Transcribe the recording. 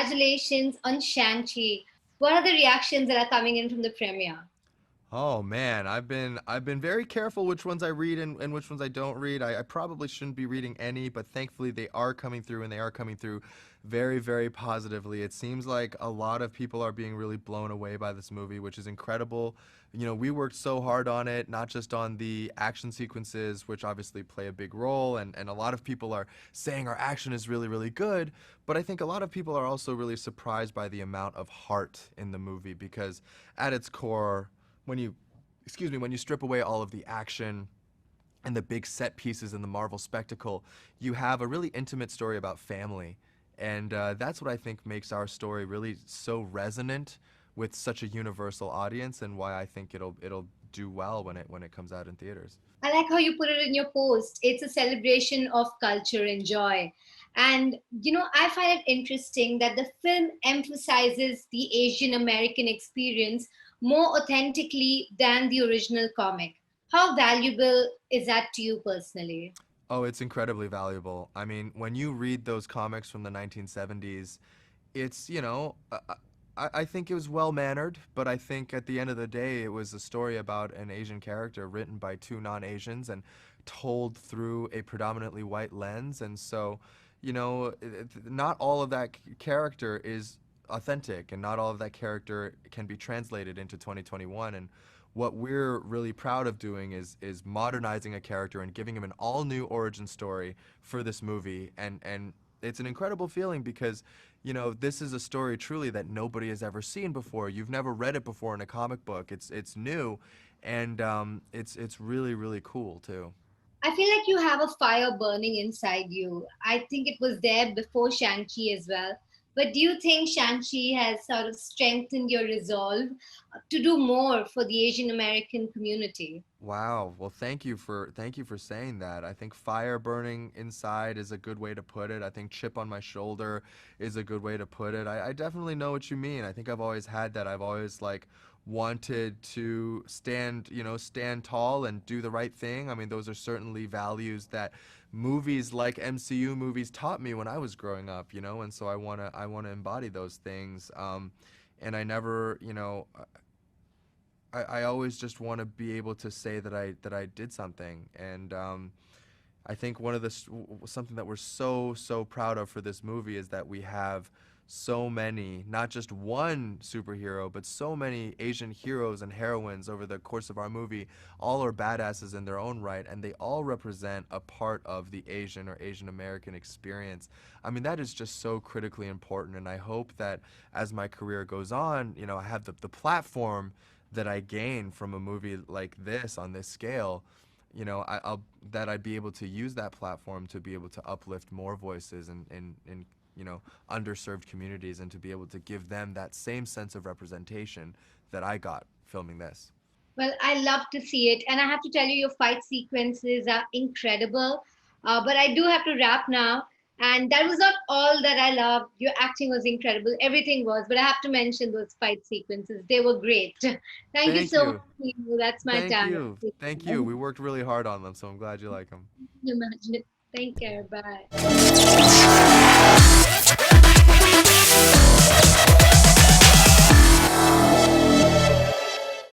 congratulations on Shang-Chi. What are the reactions that are coming in from the premiere? Oh man, I've been very careful which ones I read and which ones I don't read. I probably shouldn't be reading any, but thankfully they are coming through and they are coming through very, very positively. It seems like a lot of people are being really blown away by this movie, which is incredible. You know, we worked so hard on it, not just on the action sequences, which obviously play a big role, and a lot of people are saying our action is really, really good, but I think a lot of people are also really surprised by the amount of heart in the movie because at its core, when you when you strip away all of the action and the big set pieces in the Marvel spectacle, you have a really intimate story about family. And that's what I think makes our story really so resonant with such a universal audience, and why I think it'll do well when it comes out in theaters. I like how you put it in your post. It's a celebration of culture and joy. And, I find it interesting that the film emphasizes the Asian American experience more authentically than the original comic. How valuable is that to you personally? Oh, it's incredibly valuable. I mean, when you read those comics from the 1970s, it's, I think it was well mannered, but I think at the end of the day, it was a story about an Asian character written by two non Asians and told through a predominantly white lens. And so, not all of that character is authentic, and not all of that character can be translated into 2021. And what we're really proud of doing is modernizing a character and giving him an all new origin story for this movie. And it's an incredible feeling because this is a story truly that nobody has ever seen before. You've never read it before in a comic book. It's new, and it's really, really cool too. I feel like you have a fire burning inside you. I think it was there before Shang-Chi as well. But do you think Shang-Chi has sort of strengthened your resolve to do more for the Asian American community? Wow. Well, thank you for saying that. I think fire burning inside is a good way to put it. I think chip on my shoulder is a good way to put it. I definitely know what you mean. I think I've always had that. I've always like wanted to stand tall and do the right thing. I mean, those are certainly values that movies like MCU movies taught me when I was growing up, and so I want to embody those things. And I never, I always just want to be able to say that I did something. And I think something that we're so proud of for this movie is that we have so many, not just one superhero, but so many Asian heroes and heroines over the course of our movie. All are badasses in their own right, and they all represent a part of the Asian or Asian American experience. I mean, that is just so critically important, and I hope that as my career goes on, I have the platform that I gain from a movie like this on this scale, I'll that I'd be able to use that platform to be able to uplift more voices and underserved communities, and to be able to give them that same sense of representation that I got filming this. Well, I love to see it. And I have to tell you, your fight sequences are incredible. But I do have to wrap now. And that was not all that I loved. Your acting was incredible. Everything was. But I have to mention those fight sequences. They were great. Thank you Thank so much. you. Simu. That's my Thank time. you. Thank you. We worked really hard on them, so I'm glad you like them. Imagine it. Take care. Bye.